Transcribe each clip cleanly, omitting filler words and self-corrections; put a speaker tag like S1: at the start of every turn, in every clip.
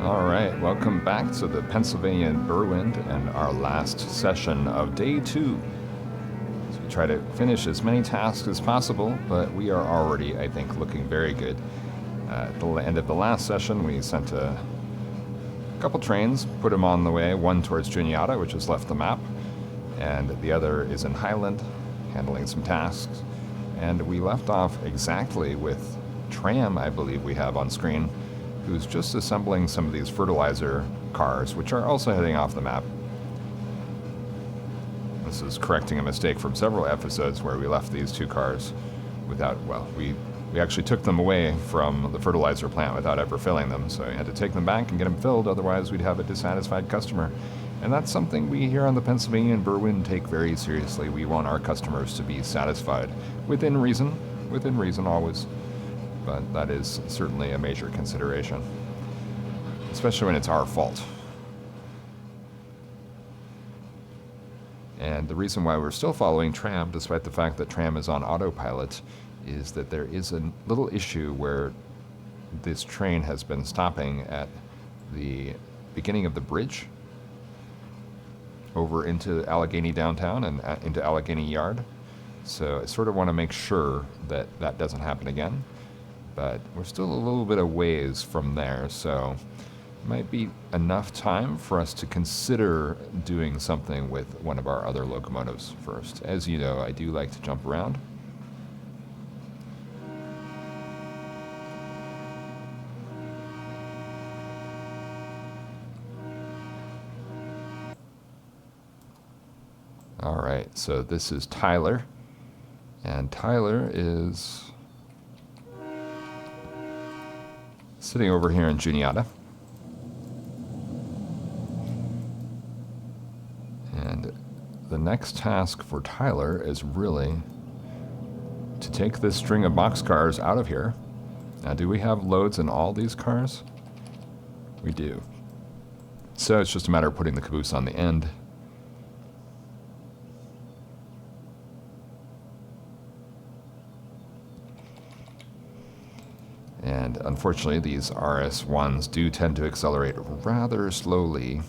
S1: All right, welcome back to the Pennsylvania Berwind and our last session of day 2. So we try to finish as many tasks as possible, but we are already, I think, looking very good. At the end of the last session, we sent a couple trains, put them on the way, one towards Juniata, which has left the map, and the other is in Highland, handling some tasks. And we left off exactly with Tram, I believe we have on screen, who's just assembling some of these fertilizer cars, which are also heading off the map. This is correcting a mistake from several episodes where we left these two cars without, well, we actually took them away from the fertilizer plant without ever filling them, so we had to take them back and get them filled, otherwise we'd have a dissatisfied customer. And that's something we here on the Pennsylvania and Berwind take very seriously. We want our customers to be satisfied, within reason always. But that is certainly a major consideration, especially when it's our fault. And the reason why we're still following Tram, despite the fact that Tram is on autopilot, is that there is a little issue where this train has been stopping at the beginning of the bridge over into Allegheny downtown and into Allegheny Yard. So I sort of want to make sure that that doesn't happen again. But we're still a little bit of ways from there, so it might be enough time for us to consider doing something with one of our other locomotives first. As you know, I do like to jump around. All right, so this is Tyler, and Tyler is sitting over here in Juniata. And the next task for Tyler is really to take this string of boxcars out of here. Now, do we have loads in all these cars? We do. So it's just a matter of putting the caboose on the end. And unfortunately, these RS1s do tend to accelerate rather slowly.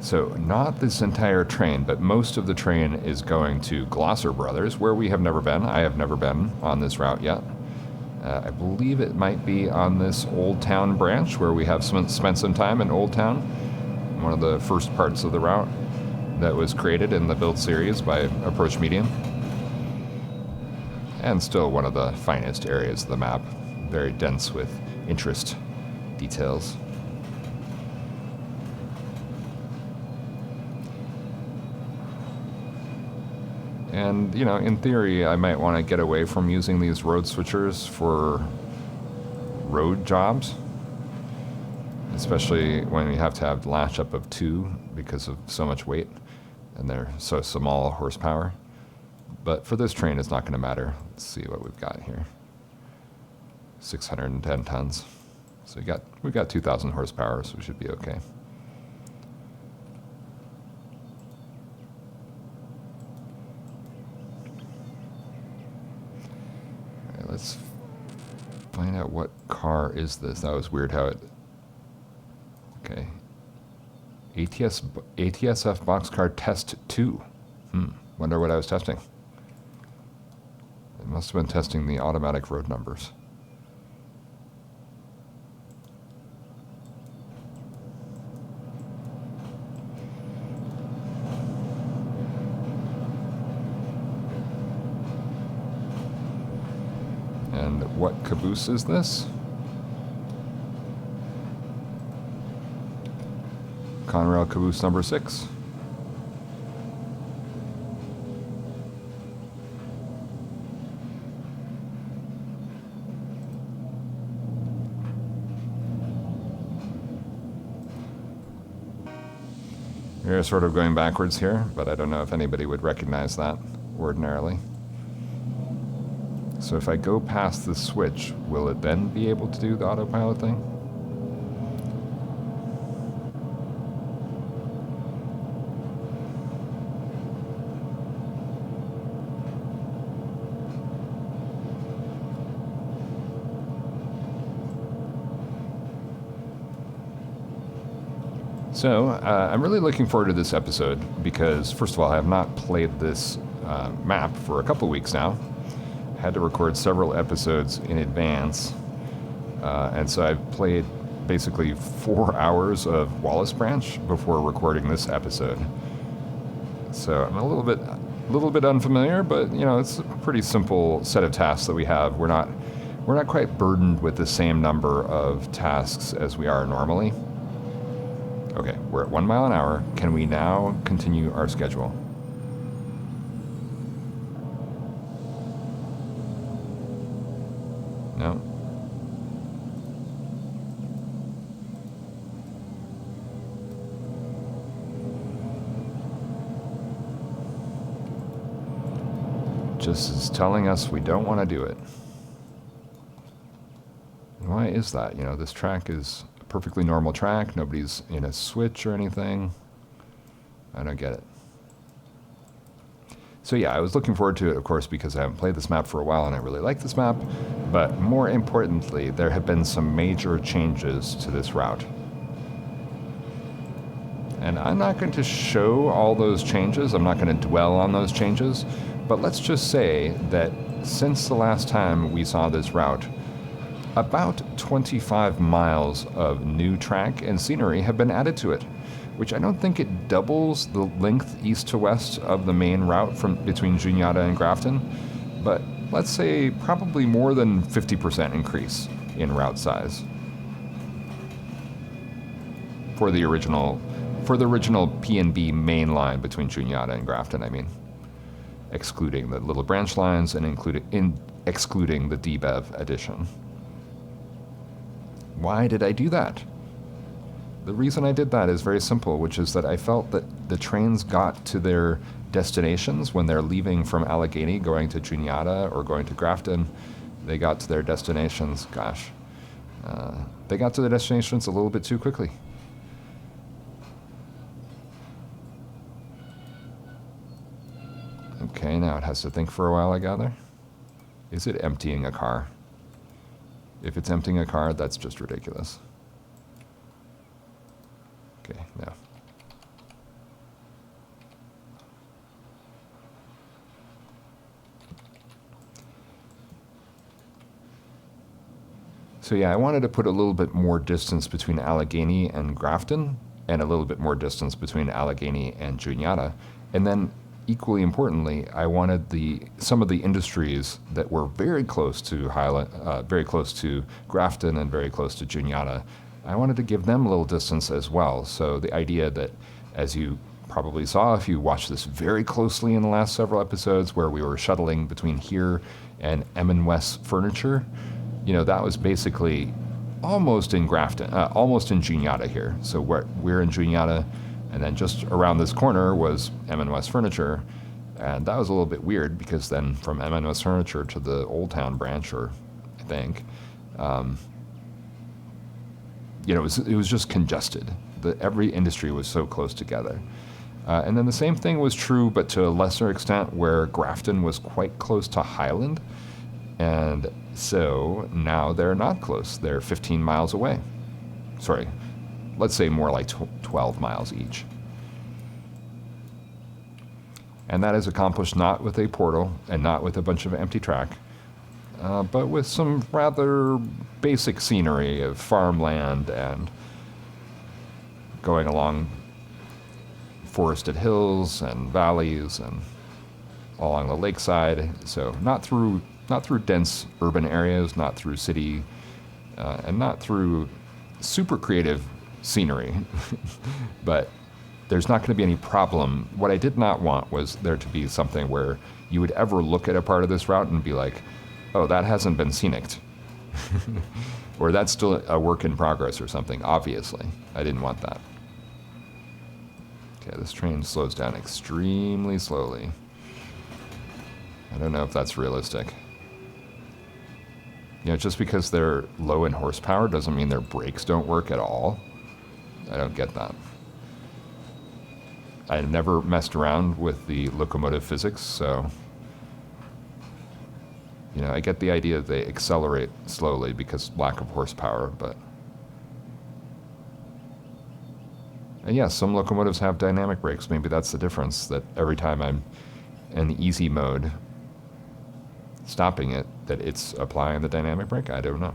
S1: So not this entire train, but most of the train is going to Glosser Brothers, where we have never been. I have never been on this route yet. I believe it might be on this Old Town branch, where we have spent some time in Old Town, one of the first parts of the route that was created in the build series by Approach Medium. And still one of the finest areas of the map, very dense with interest details. And, you know, in theory, I might want to get away from using these road switchers for road jobs, especially when we have to have lash up of 2 because of so much weight, and they're so small horsepower. But for this train, it's not going to matter. Let's see what we've got here. 610 tons. So we got 2,000 horsepower, so we should be okay. All right, let's find out what car is this. That was weird how it... Okay. ATSF Boxcar Test 2. Wonder what I was testing. It must have been testing the automatic road numbers. And what caboose is this? Conrail caboose number 6. We're sort of going backwards here, but I don't know if anybody would recognize that ordinarily. So if I go past the switch, will it then be able to do the autopilot thing? So, I'm really looking forward to this episode because, first of all, I have not played this map for a couple weeks now. Had to record several episodes in advance, and so I've played basically 4 hours of Wallace Branch before recording this episode. So I'm a little bit unfamiliar, but it's a pretty simple set of tasks that we have. We're not quite burdened with the same number of tasks as we are normally. Okay, we're at 1 mile an hour. Can we now continue our schedule? No. Just is telling us we don't want to do it. Why is that? This track is a perfectly normal track. Nobody's in a switch or anything. I don't get it. So yeah, I was looking forward to it, of course, because I haven't played this map for a while and I really like this map. But more importantly, there have been some major changes to this route. And I'm not going to show all those changes. I'm not going to dwell on those changes. But let's just say that since the last time we saw this route, about 25 miles of new track and scenery have been added to it, which I don't think it doubles the length east to west of the main route between Juniata and Grafton, but let's say probably more than 50% increase in route size for the original P&B main line between Juniata and Grafton. I mean, excluding the little branch lines and excluding the DBEV addition. Why did I do that? The reason I did that is very simple, which is that I felt that the trains got to their destinations when they're leaving from Allegheny, going to Juniata or going to Grafton. They got to their destinations, they got to their destinations a little bit too quickly. Okay, now it has to think for a while, I gather. Is it emptying a car? If it's emptying a car, that's just ridiculous. Okay, no. So yeah, I wanted to put a little bit more distance between Allegheny and Grafton, and a little bit more distance between Allegheny and Juniata. And then, equally importantly, I wanted some of the industries that were very close to very close to Grafton and very close to Juniata, I wanted to give them a little distance as well. So the idea that, as you probably saw if you watched this very closely in the last several episodes, where we were shuttling between here and M&West Furniture, that was basically almost in Grafton, almost in Juniata here. So we're in Juniata. And then just around this corner was M&West Furniture. And that was a little bit weird because then from M&West Furniture to the Old Town branch, I think, it was just congested. Every industry was so close together. And then the same thing was true, but to a lesser extent, where Grafton was quite close to Highland. And so now they're not close. They're 15 miles away. Sorry. Let's say more like 12 miles each. And that is accomplished not with a portal and not with a bunch of empty track, but with some rather basic scenery of farmland and going along forested hills and valleys and along the lakeside. So not through dense urban areas, not through city, and not through super creative scenery, but there's not going to be any problem. What I did not want was there to be something where you would ever look at a part of this route and be like, oh, that hasn't been scenicked. Or that's still a work in progress or something, obviously. I didn't want that. Okay, this train slows down extremely slowly. I don't know if that's realistic. Just because they're low in horsepower doesn't mean their brakes don't work at all. I don't get that. I never messed around with the locomotive physics, so I get the idea that they accelerate slowly because lack of horsepower, but And yes, some locomotives have dynamic brakes. Maybe that's the difference, that every time I'm in easy mode, stopping it, that it's applying the dynamic brake. I don't know.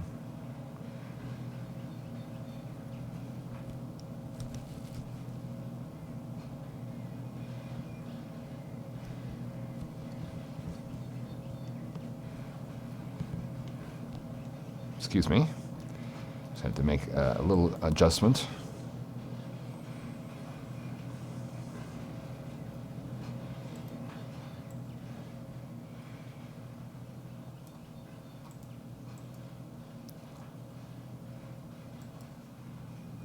S1: Excuse me. Just had to make a little adjustment.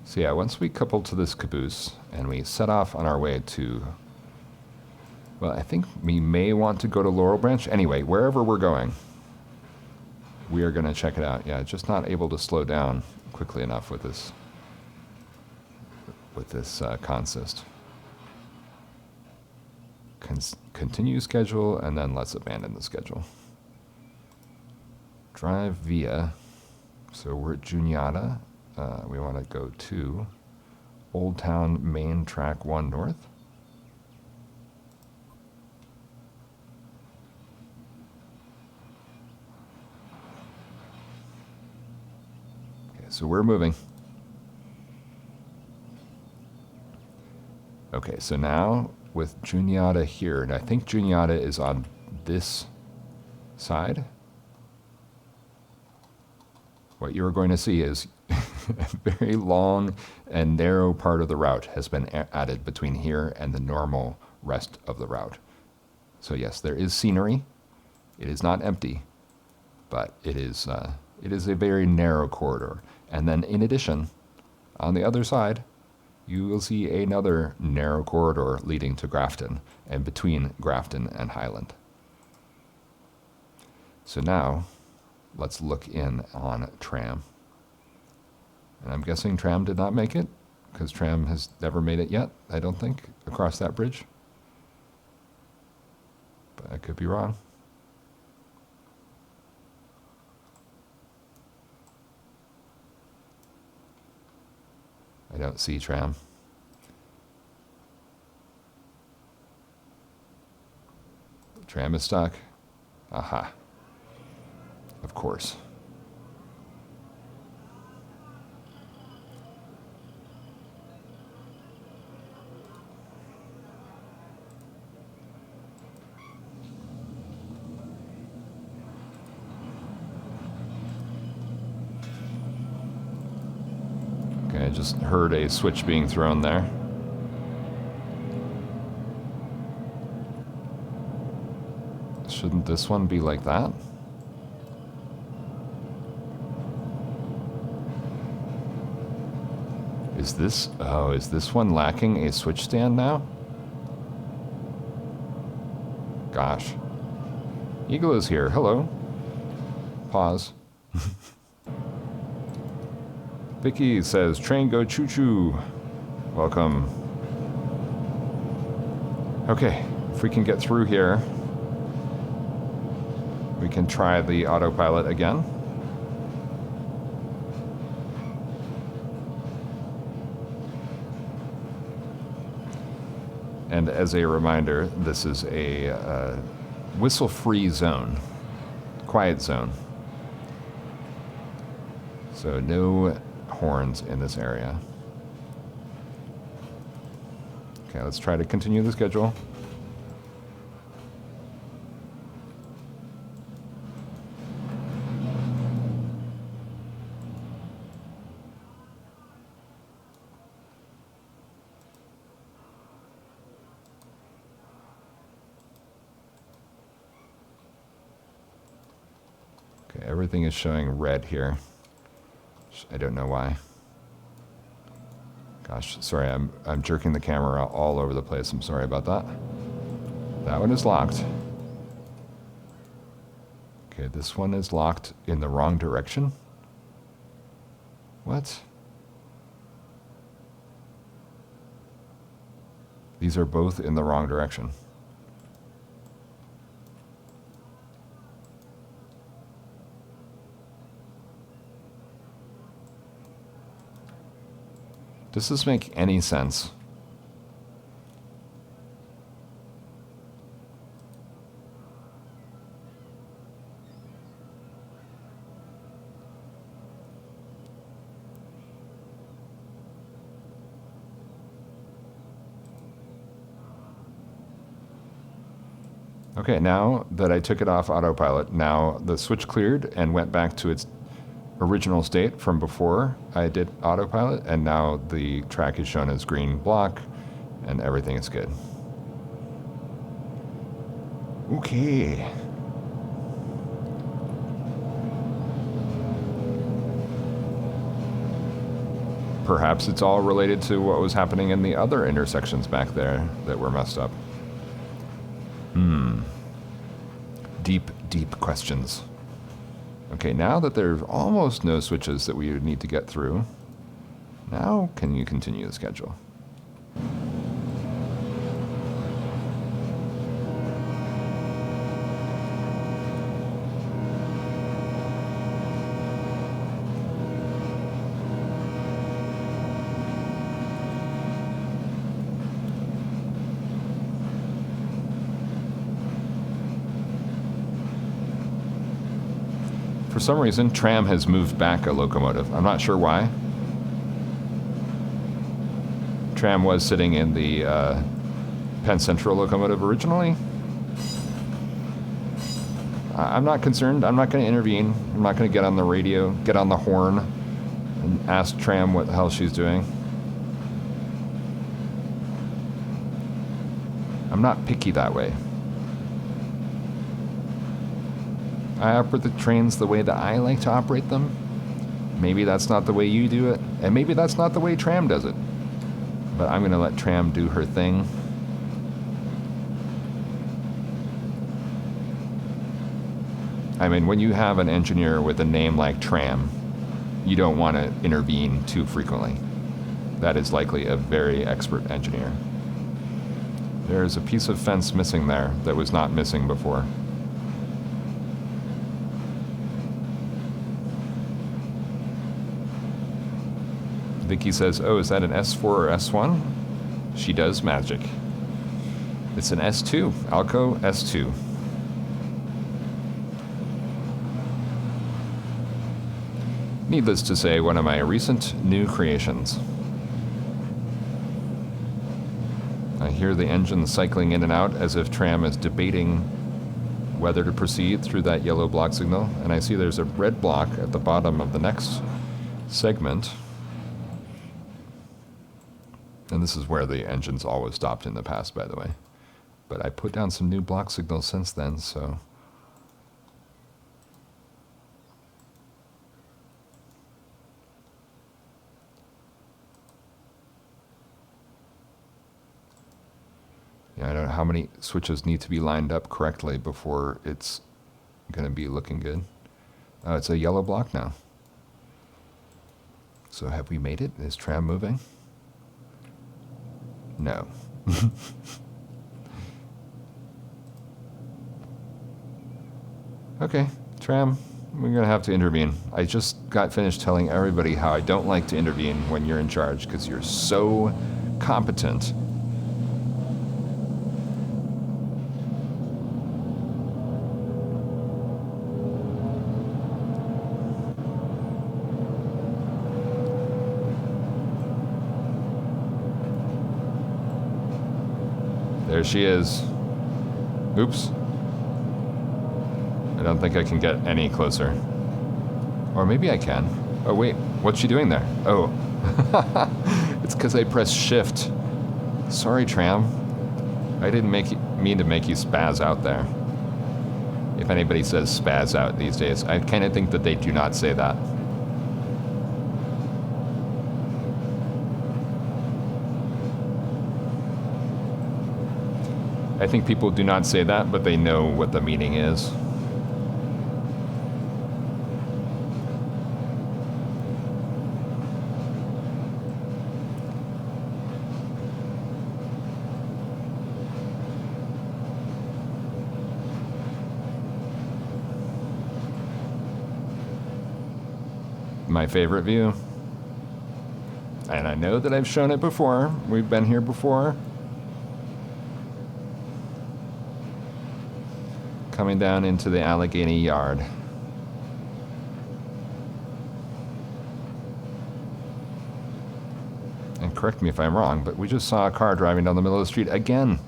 S1: So yeah, once we couple to this caboose and we set off on our way to, well, I think we may want to go to Laurel Branch. Anyway, wherever we're going, we are going to check it out. Yeah, just not able to slow down quickly enough with this consist. Continue schedule, and then let's abandon the schedule. Drive via, so we're at Juniata. We want to go to Old Town Main Track 1 North. Okay, so we're moving. Okay, so now with Juniata here, and I think Juniata is on this side. What you're going to see is a very long and narrow part of the route has been added between here and the normal rest of the route. So yes, there is scenery. It is not empty, but it is a very narrow corridor. And then in addition, on the other side, you will see another narrow corridor leading to Grafton and between Grafton and Highland. So now, let's look in on tram. And I'm guessing tram did not make it, because tram has never made it yet, I don't think, across that bridge. But I could be wrong. I don't see tram. Tram is stuck. Aha. Of course. Okay, I just heard a switch being thrown there. Shouldn't this one be like that? Is this one lacking a switch stand now? Gosh. Eagle is here. Hello. Pause. Vicky says, train go choo-choo. Welcome. Okay, if we can get through here, we can try the autopilot again. And as a reminder, this is a whistle-free zone, quiet zone. So no horns in this area. Okay, let's try to continue the schedule. Okay, everything is showing red here. I don't know why. Gosh, sorry, I'm jerking the camera all over the place. I'm sorry about that. That one is locked. Okay, this one is locked in the wrong direction. What? These are both in the wrong direction. Does this make any sense? Okay, now that I took it off autopilot, now the switch cleared and went back to its original state from before I did autopilot, and now the track is shown as green block and everything is good. Okay. Perhaps it's all related to what was happening in the other intersections back there that were messed up. Deep, deep questions. Okay, now that there's almost no switches that we would need to get through, now can you continue the schedule? For some reason, tram has moved back a locomotive. I'm not sure why. Tram was sitting in the Penn Central locomotive originally. I'm not concerned. I'm not going to intervene. I'm not going to get on the radio, get on the horn, and ask Tram what the hell she's doing. I'm not picky that way. I operate the trains the way that I like to operate them. Maybe that's not the way you do it, and maybe that's not the way Tram does it. But I'm going to let Tram do her thing. I mean, when you have an engineer with a name like Tram, you don't want to intervene too frequently. That is likely a very expert engineer. There is a piece of fence missing there that was not missing before. Vicky says, oh, is that an S4 or S1? She does magic. It's an S2, Alco S2. Needless to say, one of my recent new creations. I hear the engine cycling in and out as if Tram is debating whether to proceed through that yellow block signal, and I see there's a red block at the bottom of the next segment. And this is where the engine's always stopped in the past, by the way. But I put down some new block signals since then, so... Yeah, I don't know how many switches need to be lined up correctly before it's going to be looking good. It's a yellow block now. So have we made it? Is Tram moving? No. Okay, Tram, we're going to have to intervene. I just got finished telling everybody how I don't like to intervene when you're in charge because you're so competent. There she is. Oops. I don't think I can get any closer. Or maybe I can. Oh wait, what's she doing there? Oh. It's because I pressed shift. Sorry, Tram. I didn't mean to make you spaz out there. If anybody says spaz out these days, I kind of think that they do not say that. I think people do not say that, but they know what the meaning is. My favorite view? And I know that I've shown it before. We've been here before. Coming down into the Allegheny yard. And correct me if I'm wrong, but we just saw a car driving down the middle of the street again.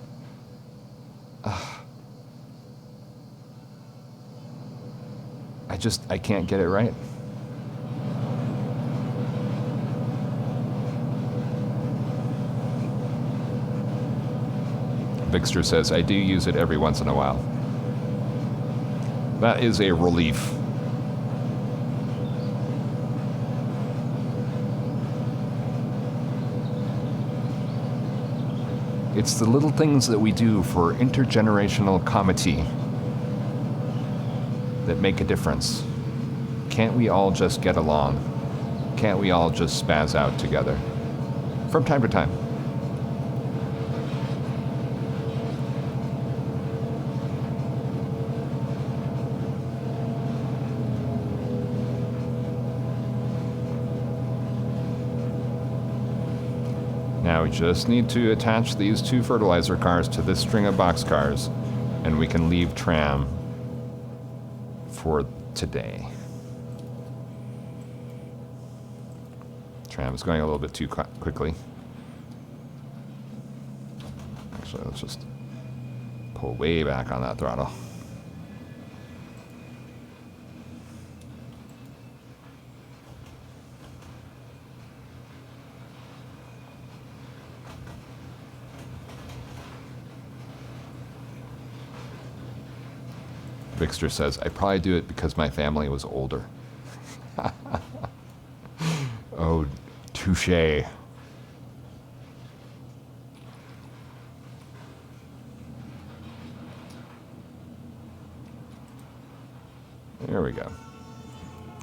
S1: I can't get it right. Vixter says, I do use it every once in a while. That is a relief. It's the little things that we do for intergenerational comity that make a difference. Can't we all just get along? Can't we all just spaz out together? From time to time. Now we just need to attach these 2 fertilizer cars to this string of boxcars, and we can leave tram for today. Tram is going a little bit too quickly. Actually, let's just pull way back on that throttle. Vixter says, I probably do it because my family was older. Oh, touche. There we go.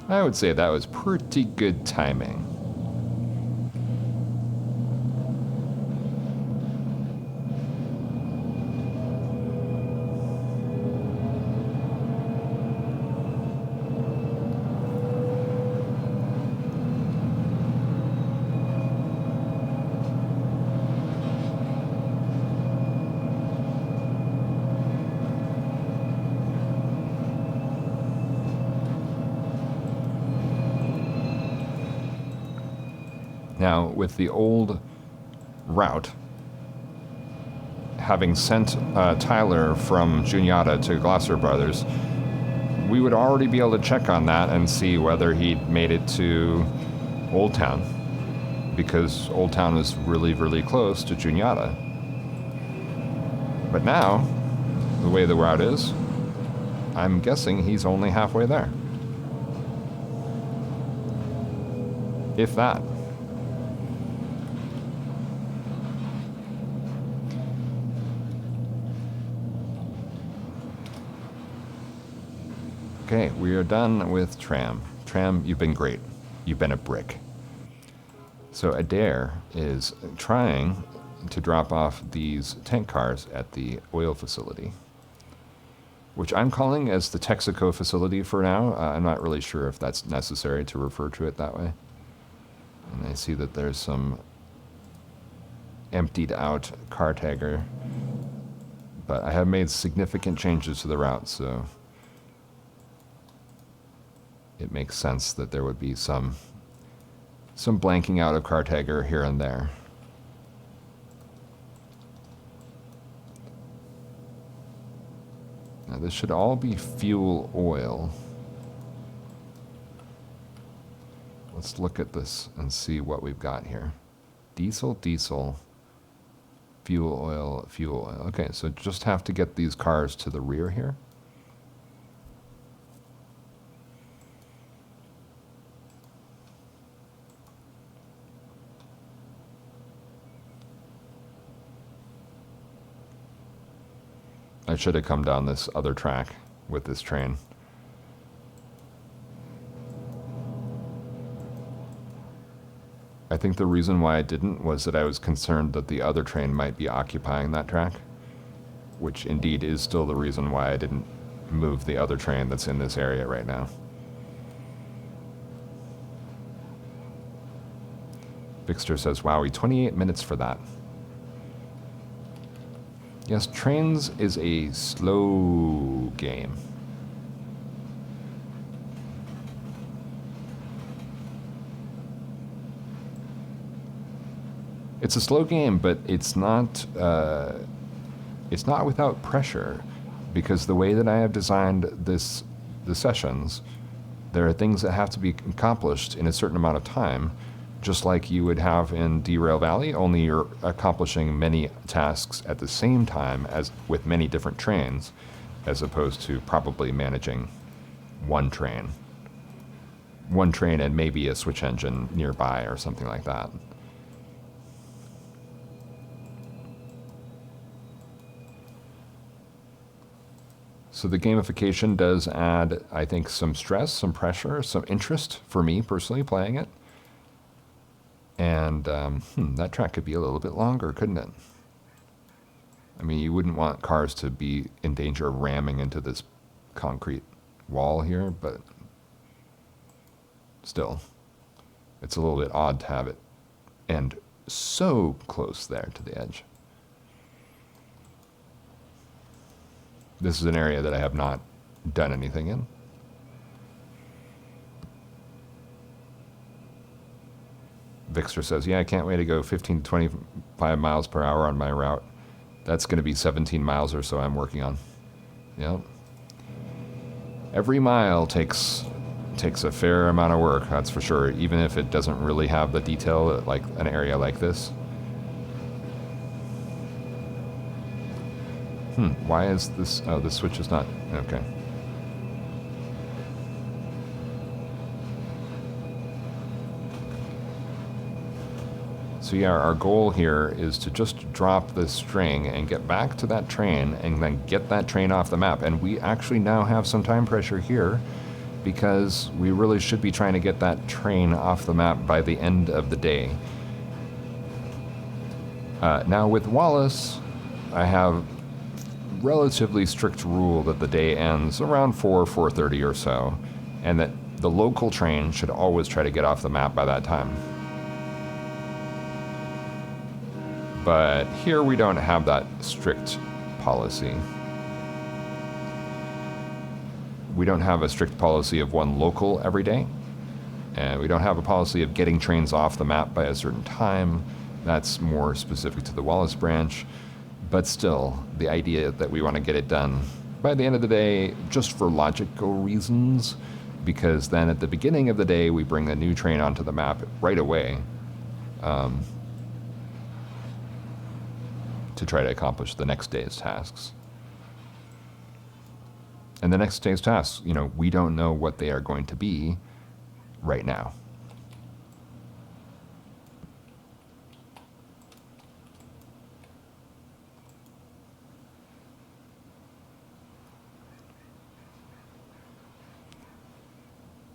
S1: I would say that was pretty good timing. Now, with the old route, having sent Tyler from Juniata to Gloucester Brothers, we would already be able to check on that and see whether he'd made it to Old Town, because Old Town is really, really close to Juniata. But now, the way the route is, I'm guessing he's only halfway there. If that. Okay, we are done with Tram. Tram, you've been great. You've been a brick. So Adair is trying to drop off these tank cars at the oil facility, which I'm calling as the Texaco facility for now. I'm not really sure if that's necessary to refer to it that way. And I see that there's some emptied out car tagger, but I have made significant changes to the route, so it makes sense that there would be some blanking out of car tagger here and there. Now this should all be fuel oil. Let's look at this and see what we've got here. Diesel, diesel, fuel oil, fuel oil. Okay, so just have to get these cars to the rear here. I should have come down this other track with this train. I think the reason why I didn't was that I was concerned that the other train might be occupying that track, which indeed is still the reason why I didn't move the other train that's in this area right now. Bixter says, wowie, 28 minutes for that. Yes, trains is a slow game. It's a slow game, but it's not without pressure, because the way that I have designed the sessions, there are things that have to be accomplished in a certain amount of time, just like you would have in Derail Valley, only you're accomplishing many tasks at the same time as with many different trains, as opposed to probably managing one train and maybe a switch engine nearby or something like that. So the gamification does add, I think, some stress, some pressure, some interest for me personally playing it. And that track could be a little bit longer, couldn't it? I mean, you wouldn't want cars to be in danger of ramming into this concrete wall here, but still, it's a little bit odd to have it end so close there to the edge. This is an area that I have not done anything in. Vixter says, yeah, I can't wait to go 15 to 25 miles per hour on my route. That's going to be 17 miles or so I'm working on. Yep. Every mile takes a fair amount of work, that's for sure, even if it doesn't really have the detail like an area like this. Why is this? Oh, the switch is not. Okay. So yeah, our goal here is to just drop this string and get back to that train and then get that train off the map. And we actually now have some time pressure here because we really should be trying to get that train off the map by the end of the day. Now with Wallace, I have relatively strict rule that the day ends around 4:30 or so, and that the local train should always try to get off the map by that time. But here we don't have that strict policy. We don't have a strict policy of one local every day, and we don't have a policy of getting trains off the map by a certain time. That's more specific to the Wallace branch. But still, the idea that we want to get it done by the end of the day, just for logical reasons, because then at the beginning of the day, we bring a new train onto the map right away to try to accomplish the next day's tasks. And the next day's tasks, we don't know what they are going to be right now.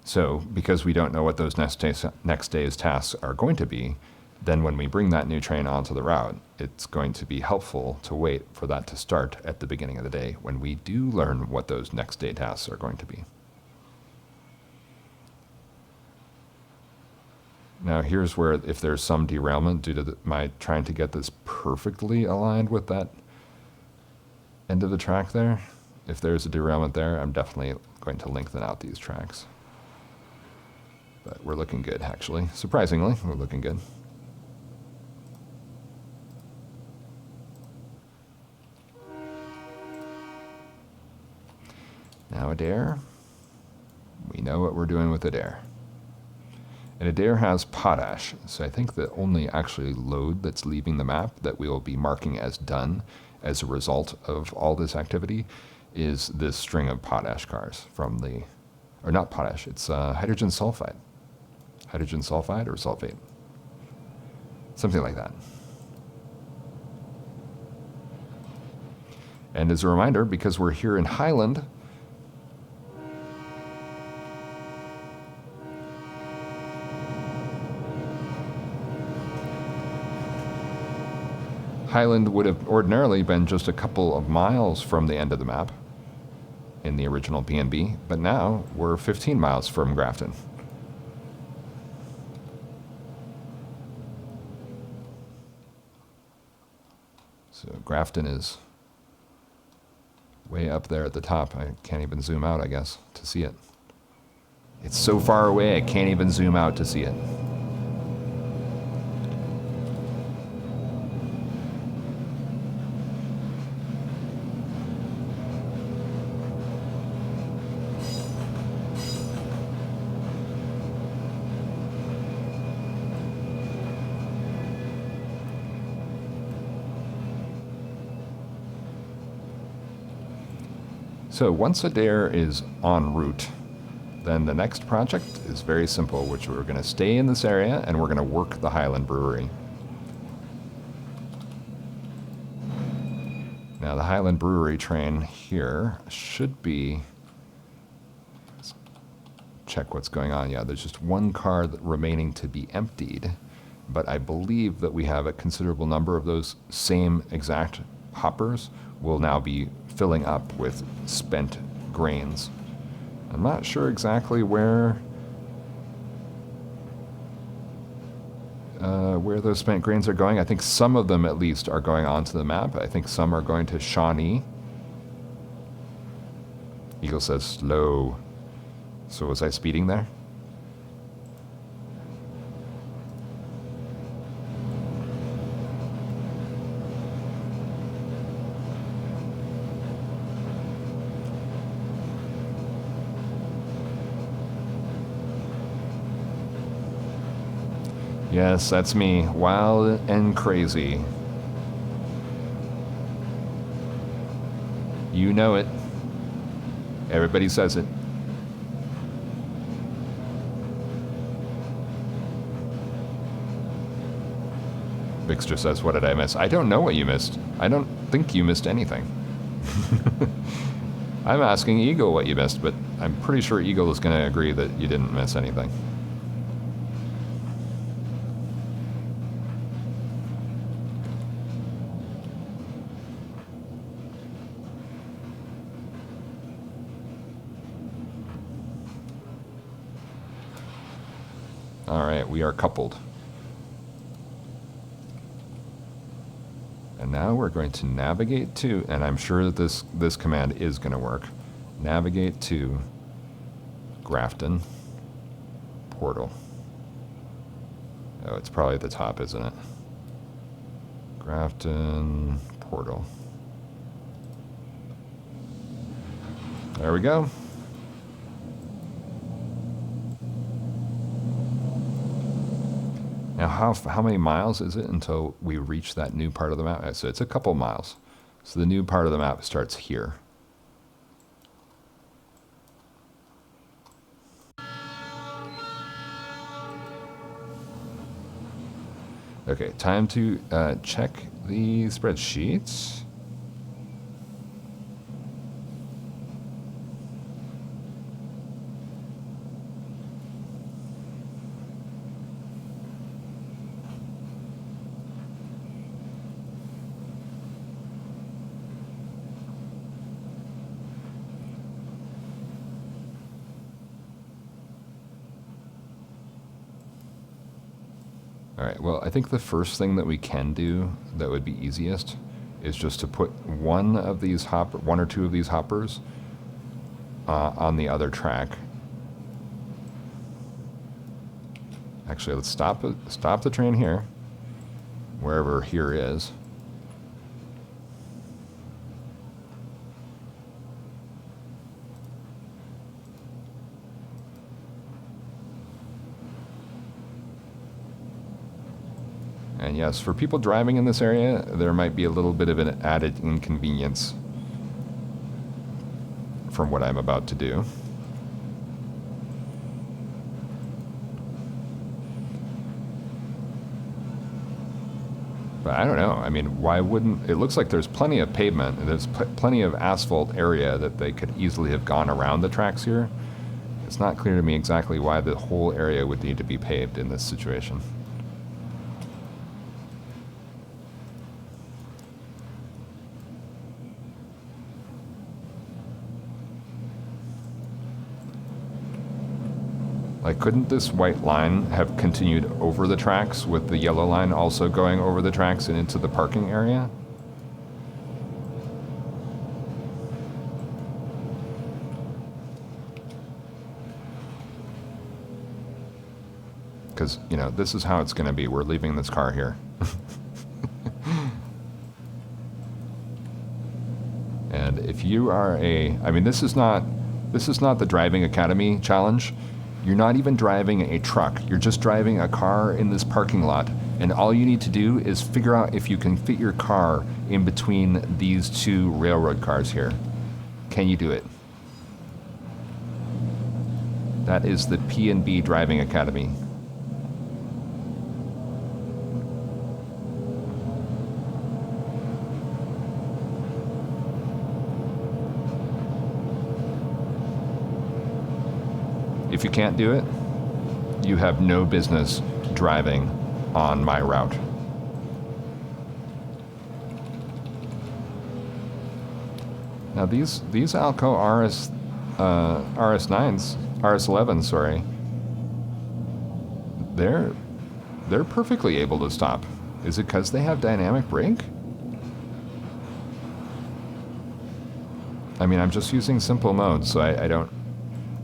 S1: So because we don't know what those next day's tasks are going to be, then when we bring that new train onto the route, it's going to be helpful to wait for that to start at the beginning of the day when we do learn what those next day tasks are going to be. Now here's where if there's some derailment due to my trying to get this perfectly aligned with that end of the track there, if there's a derailment there, I'm definitely going to lengthen out these tracks. But we're looking good, actually. Surprisingly, we're looking good. Now Adair. We know what we're doing with Adair. And Adair has potash, so I think the only actually load that's leaving the map that we will be marking as done as a result of all this activity is this string of potash cars from the, or not potash, it's hydrogen sulfide. Hydrogen sulfide or sulfate. Something like that. And as a reminder, because we're here in Highland, Highland would have ordinarily been just a couple of miles from the end of the map in the original P&B, but now we're 15 miles from Grafton. So Grafton is way up there at the top. I can't even zoom out, I guess, to see it. It's so far away, I can't even zoom out to see it. So once Adair is en route, then the next project is very simple, which we're going to stay in this area and we're going to work the Highland Brewery. Now the Highland Brewery train here should be, let's check what's going on. Yeah, there's just one car remaining to be emptied, but I believe that we have a considerable number of those same exact hoppers will now be filling up with spent grains. I'm not sure exactly where those spent grains are going. I think some of them at least are going onto the map. I think some are going to Shawnee. Eagle says slow. So was I speeding there? Yes, that's me. Wild and crazy. You know it. Everybody says it. Bixter says, what did I miss? I don't know what you missed. I don't think you missed anything. I'm asking Eagle what you missed, but I'm pretty sure Eagle is going to agree that you didn't miss anything. All right, we are coupled. And now we're going to navigate to, and I'm sure that this command is going to work, navigate to Grafton portal. Oh, it's probably at the top, isn't it? Grafton portal. There we go. Now, how many miles is it until we reach that new part of the map? So it's a couple miles. So the new part of the map starts here. Okay, time to check the spreadsheets. All right, well, I think the first thing that we can do that would be easiest is just to put one or two of these hoppers on the other track. Actually, let's stop the train here, wherever here is. And yes, for people driving in this area, there might be a little bit of an added inconvenience from what I'm about to do. But I don't know. I mean, why wouldn't... It looks like there's plenty of pavement. There's plenty of asphalt area that they could easily have gone around the tracks here. It's not clear to me exactly why the whole area would need to be paved in this situation. Like, couldn't this white line have continued over the tracks with the yellow line also going over the tracks and into the parking area? because, you know, this is how it's going to be. We're leaving this car here. And if you are I mean, this is not the driving academy challenge. You're not even driving a truck. You're just driving a car in this parking lot. And all you need to do is figure out if you can fit your car in between these two railroad cars here. Can you do it? That is the P&B Driving Academy. If you can't do it, you have no business driving on my route. Now these Alco RS9s, RS11s, sorry, they're perfectly able to stop. Is it because they have dynamic brake? I mean, I'm just using simple mode, so I don't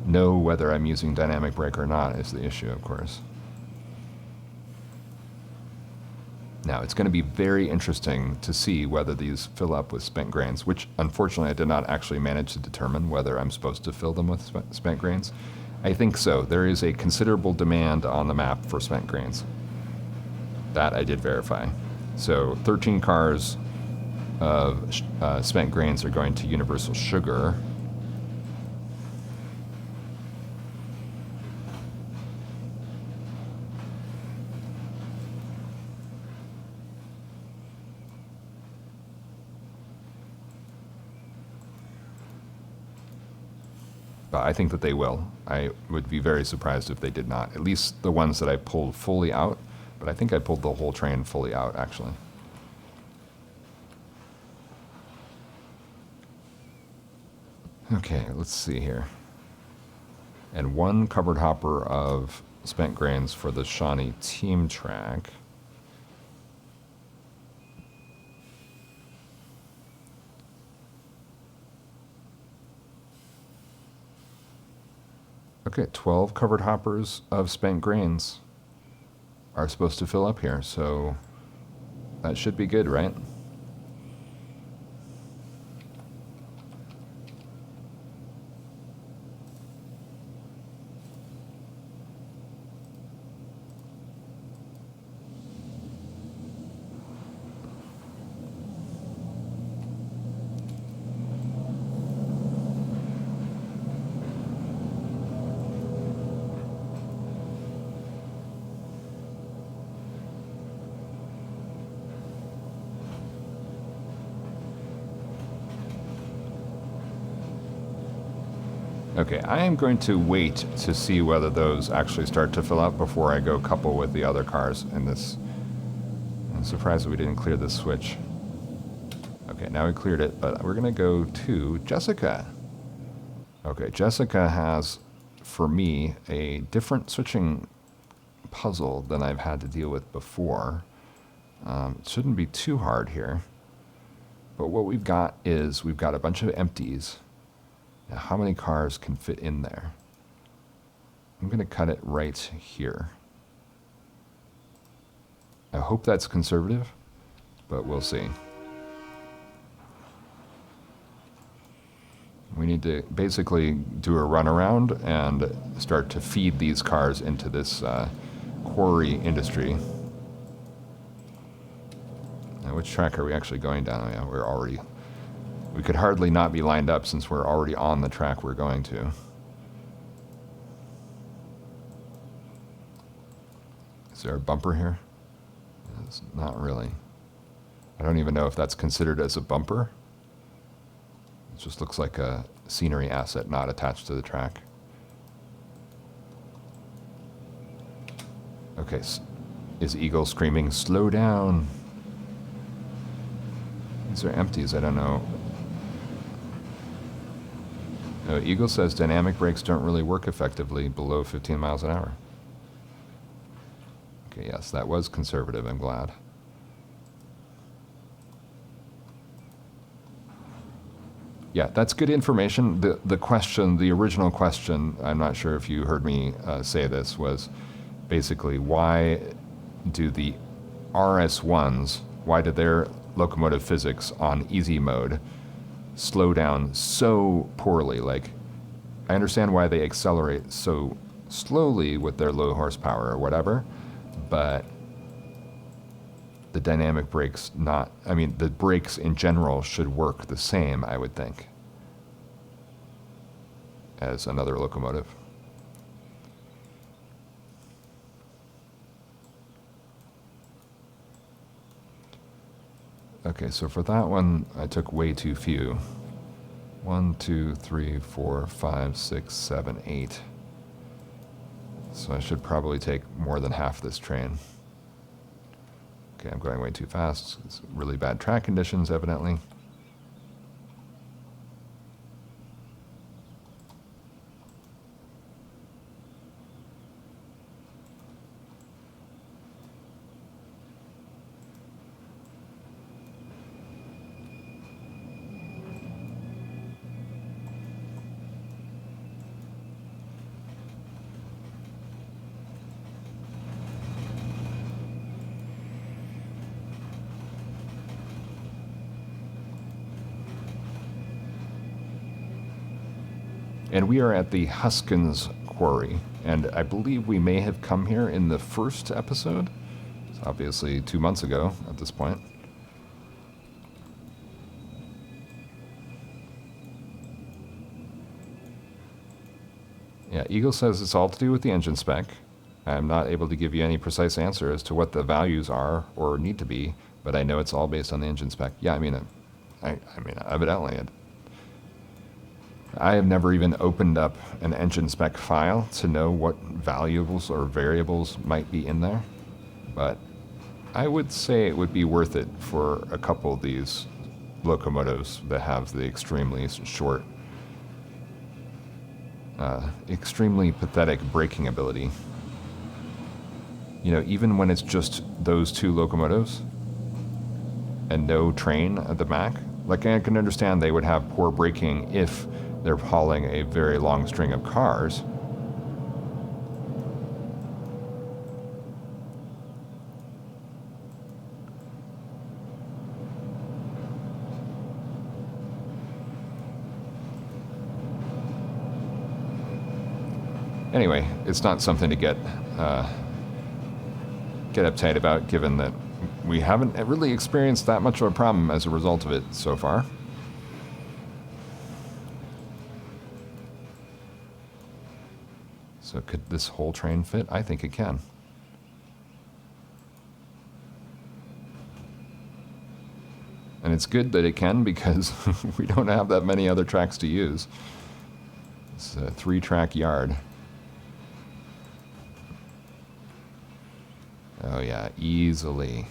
S1: know whether I'm using dynamic brake or not is the issue, of course. Now, it's going to be very interesting to see whether these fill up with spent grains, which unfortunately I did not actually manage to determine whether I'm supposed to fill them with spent grains. I think so. There is a considerable demand on the map for spent grains. That I did verify. So 13 cars of spent grains are going to Universal Sugar. I think that they will. I would be very surprised if they did not. At least the ones that I pulled fully out, but I think I pulled the whole train fully out, actually. Okay, let's see here. And one covered hopper of spent grains for the Shawnee team track. Okay, 12 covered hoppers of spent grains are supposed to fill up here, so that should be good, right? Okay, I am going to wait to see whether those actually start to fill up before I go couple with the other cars in this. I'm surprised that we didn't clear this switch. Okay, now we cleared it, but we're going to go to Jessica. Okay, Jessica has, for me, a different switching puzzle than I've had to deal with before. It shouldn't be too hard here. But what we've got is we've got a bunch of empties. Now, how many cars can fit in there? I'm going to cut it right here. I hope that's conservative, but we'll see. We need to basically do a runaround and start to feed these cars into this quarry industry. Now, which track are we actually going down? Oh, yeah, we're already... We could hardly not be lined up since we're already on the track we're going to. Is there a bumper here? It's not really. I don't even know if that's considered as a bumper. It just looks like a scenery asset not attached to the track. Okay, is Eagle screaming, slow down? These are empties, I don't know. No, Eagle says dynamic brakes don't really work effectively below 15 miles an hour. Okay, yes, that was conservative, I'm glad. Yeah, that's good information. The question, the original question, I'm not sure if you heard me say this, was basically, why do the RS1s, why do their locomotive physics on easy mode slow down so poorly? Like, I understand why they accelerate so slowly with their low horsepower or whatever, but the dynamic brakes not, I mean, the brakes in general should work the same, I would think, as another locomotive. Okay, so for that one, I took way too few. 1, 2, 3, 4, 5, 6, 7, 8. So I should probably take more than half this train. Okay, I'm going way too fast. It's really bad track conditions, evidently. And we are at the Huskins Quarry, and I believe we may have come here in the first episode. It's obviously 2 months ago at this point. Yeah, Eagle says it's all to do with the engine spec. I'm not able to give you any precise answer as to what the values are or need to be, but I know it's all based on the engine spec. Yeah, I mean, evidently I have never even opened up an engine spec file to know what valuables or variables might be in there, but I would say it would be worth it for a couple of these locomotives that have the extremely short, extremely pathetic braking ability. You know, even when it's just those two locomotives and no train at the back, like I can understand they would have poor braking if they're hauling a very long string of cars. Anyway, it's not something to get uptight about, given that we haven't really experienced that much of a problem as a result of it so far. So could this whole train fit? I think it can. And it's good that it can, because we don't have that many other tracks to use. It's a 3-track yard. Oh yeah, easily.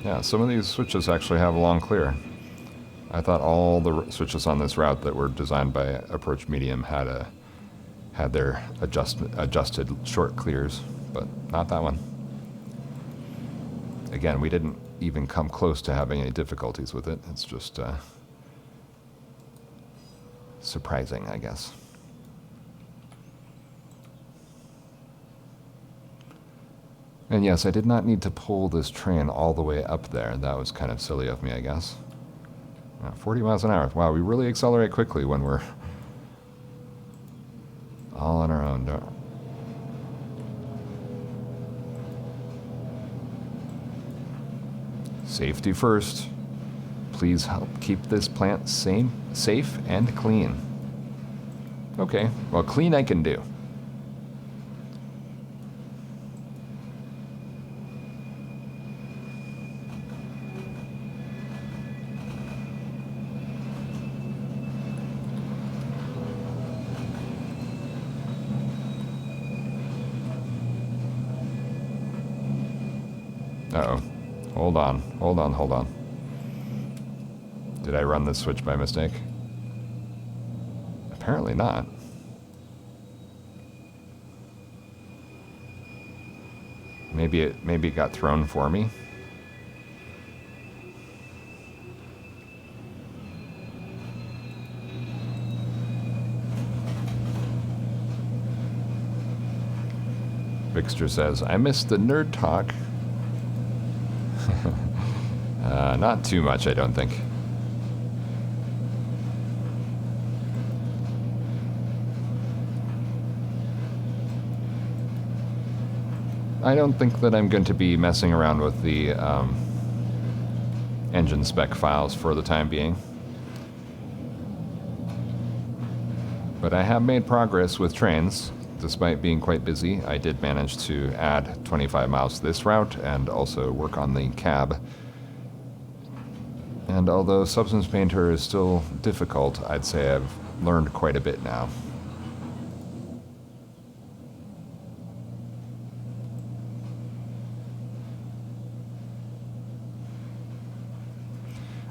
S1: Yeah, some of these switches actually have a long clear. I thought all the switches on this route that were designed by Approach Medium had their adjusted short clears, but not that one. Again, we didn't even come close to having any difficulties with it. It's just surprising, I guess. And yes, I did not need to pull this train all the way up there. That was kind of silly of me, I guess. 40 miles an hour. Wow, we really accelerate quickly when we're all on our own. Safety first. Please help keep this plant safe and clean. Okay, well, clean I can do. Uh-oh. Hold on. Did I run this switch by mistake? Apparently not. Maybe it got thrown for me. Bixter says, I missed the nerd talk. Not too much, I don't think. I don't think that I'm going to be messing around with the engine spec files for the time being. But I have made progress with trains. Despite being quite busy, I did manage to add 25 miles to this route and also work on the cab. And although Substance Painter is still difficult, I'd say I've learned quite a bit now.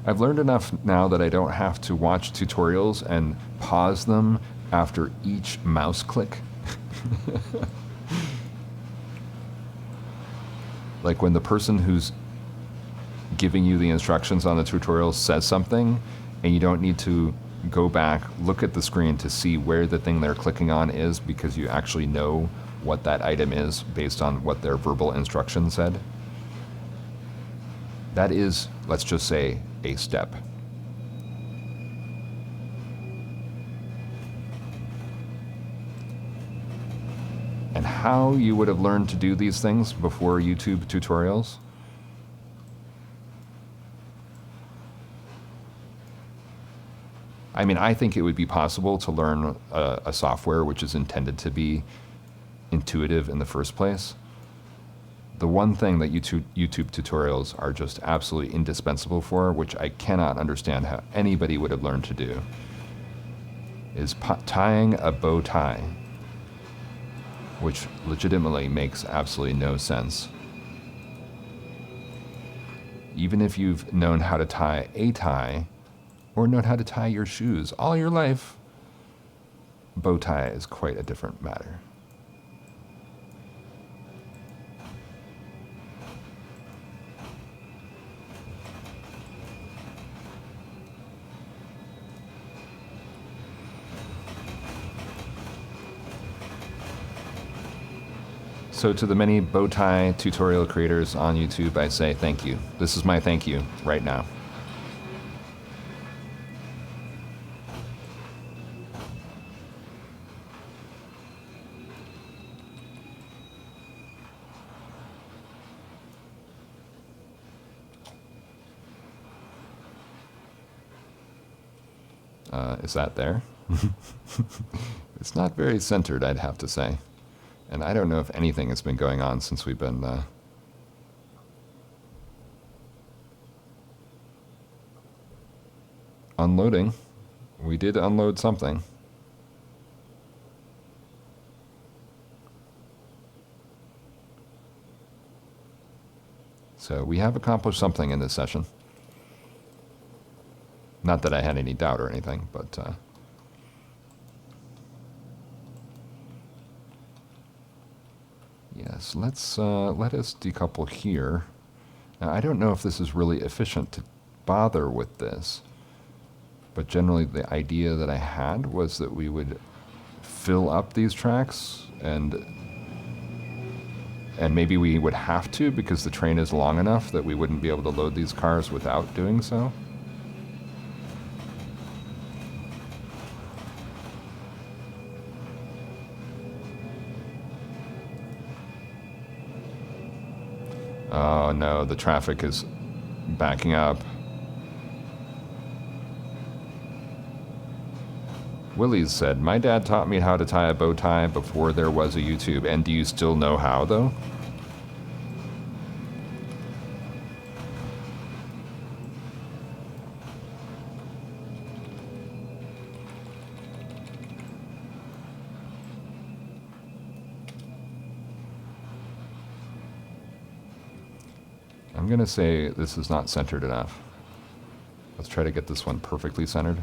S1: I've learned enough now that I don't have to watch tutorials and pause them after each mouse click. Like when the person who's giving you the instructions on the tutorial says something and you don't need to go back, look at the screen to see where the thing they're clicking on is because you actually know what that item is based on what their verbal instruction said. That is, let's just say, a step. And how you would have learned to do these things before YouTube tutorials? I mean, I think it would be possible to learn a software which is intended to be intuitive in the first place. The one thing that YouTube tutorials are just absolutely indispensable for, which I cannot understand how anybody would have learned to do, is tying a bow tie, which legitimately makes absolutely no sense. Even if you've known how to tie a tie, or known how to tie your shoes all your life, bow tie is quite a different matter. So to the many bow tie tutorial creators on YouTube, I say thank you. This is my thank you right now. Is that there? It's not very centered, I'd have to say. And I don't know if anything has been going on since we've been unloading. We did unload something. So we have accomplished something in this session. Not that I had any doubt or anything, but yes, let us decouple here. Now, I don't know if this is really efficient to bother with this, but generally the idea that I had was that we would fill up these tracks and maybe we would have to because the train is long enough that we wouldn't be able to load these cars without doing so. Oh no, the traffic is backing up. Willie's said, my dad taught me how to tie a bow tie before there was a YouTube. And do you still know how, though? I'm going to say this is not centered enough. Let's try to get this one perfectly centered.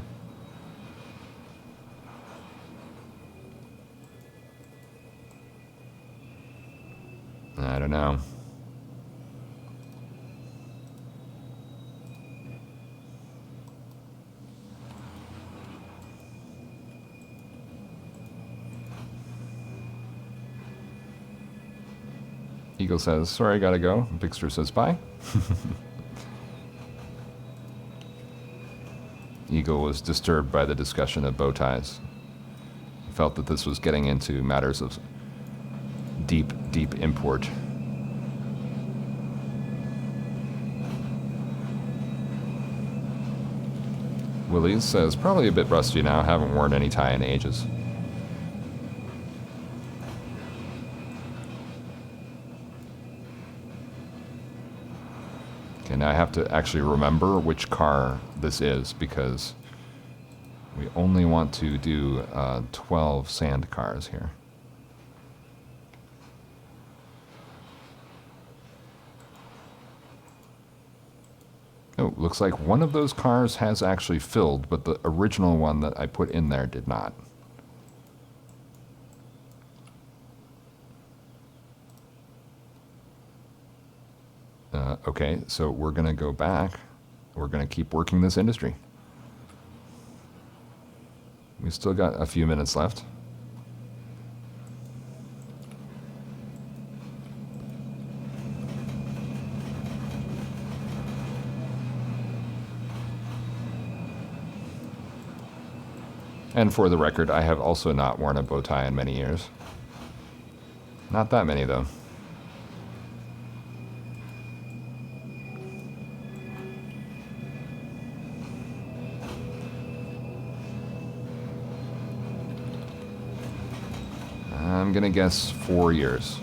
S1: I don't know. Eagle says, sorry, I gotta go. Bixter says, bye. Eagle was disturbed by the discussion of bow ties. He felt that this was getting into matters of deep, deep import. Willie says, probably a bit rusty now. Haven't worn any tie in ages. Okay, now I have to actually remember which car this is because we only want to do 12 sand cars here. Oh, looks like one of those cars has actually filled, but the original one that I put in there did not. Okay, so we're going to go back. We're going to keep working this industry. We still got a few minutes left. And for the record, I have also not worn a bow tie in many years. Not that many, though. I'm going to guess 4 years.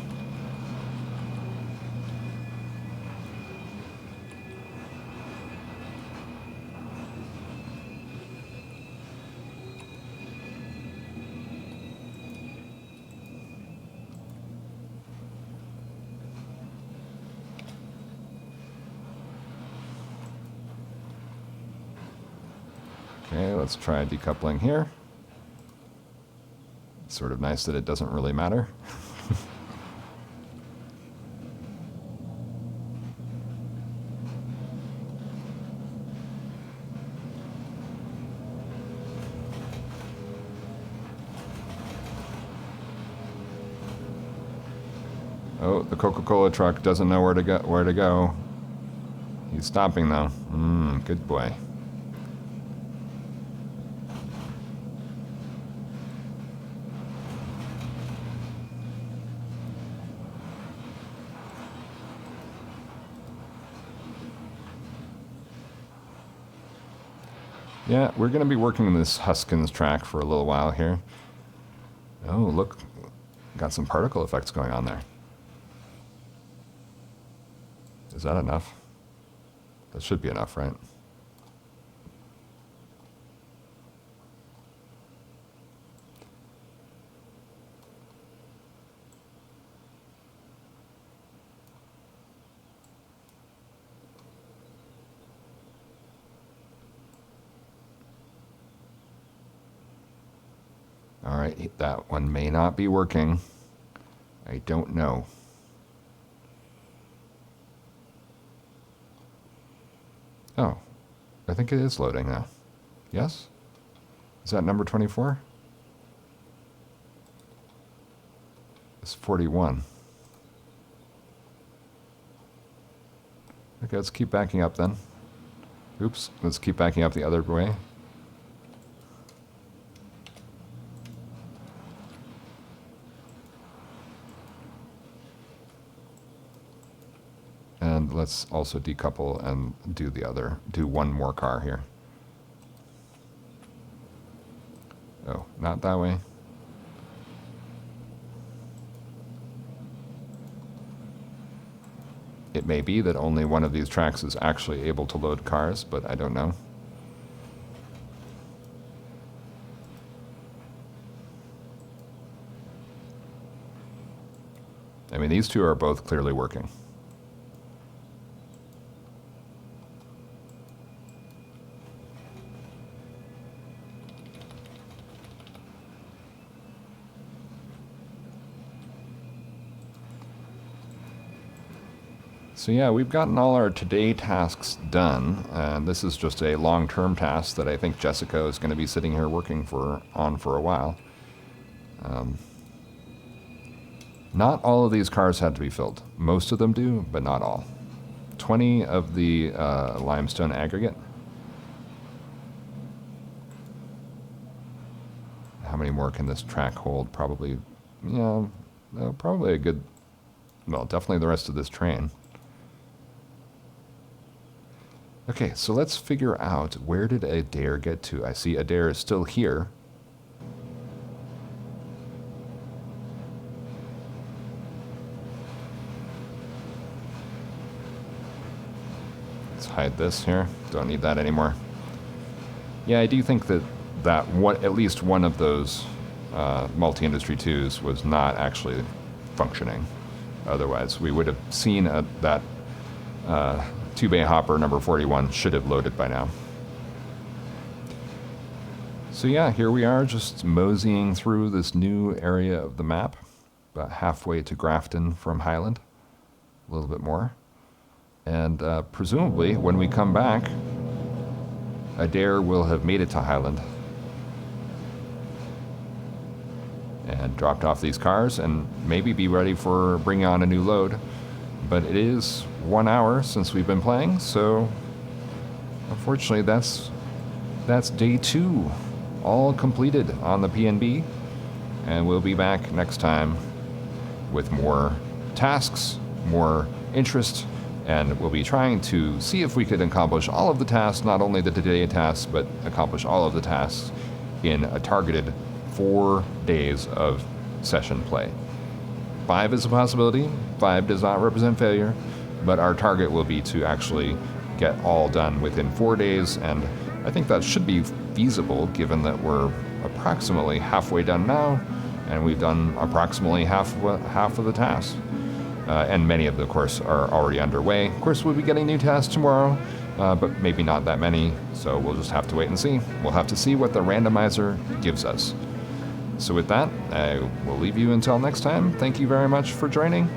S1: Okay, let's try decoupling here. It's sort of nice that it doesn't really matter. Oh, the Coca-Cola truck doesn't know where to go. He's stopping though. Good boy. Yeah, we're going to be working this Huskins track for a little while here. Oh, look. Got some particle effects going on there. Is that enough? That should be enough, right? All right, that one may not be working. I don't know. Oh, I think it is loading now. Yes? Is that number 24? It's 41. Okay, let's keep backing up then. Oops, let's keep backing up the other way. let's also decouple and do one more car here. Oh, not that way. It may be that only one of these tracks is actually able to load cars, but I don't know. I mean, these two are both clearly working. So yeah, we've gotten all our today tasks done, and this is just a long-term task that I think Jessica is going to be sitting here working on for a while. Not all of these cars had to be filled. Most of them do, but not all. 20 of the limestone aggregate. How many more can this track hold? Probably, yeah, probably a good, well, definitely the rest of this train. Okay, so let's figure out, where did Adair get to? I see Adair is still here. Let's hide this here. Don't need that anymore. Yeah, I do think that at least one of those multi-industry 2s was not actually functioning. Otherwise, we would have seen that 2-bay hopper number 41 should have loaded by now. So yeah, here we are just moseying through this new area of the map, about halfway to Grafton from Highland, a little bit more. And presumably, when we come back, Adair will have made it to Highland and dropped off these cars and maybe be ready for bringing on a new load. But it is 1 hour since we've been playing, so unfortunately that's day 2 all completed on the P&B, and we'll be back next time with more tasks, more interest, and we'll be trying to see if we could accomplish all of the tasks, not only the today tasks, but accomplish all of the tasks in a targeted 4 days of session play. 5 is a possibility. 5 does not represent failure, but our target will be to actually get all done within 4 days, and I think that should be feasible given that we're approximately halfway done now, and we've done approximately half of the tasks. And many of them, of course, are already underway. Of course, we'll be getting new tasks tomorrow, but maybe not that many, so we'll just have to wait and see. We'll have to see what the randomizer gives us. So with that, I will leave you until next time. Thank you very much for joining,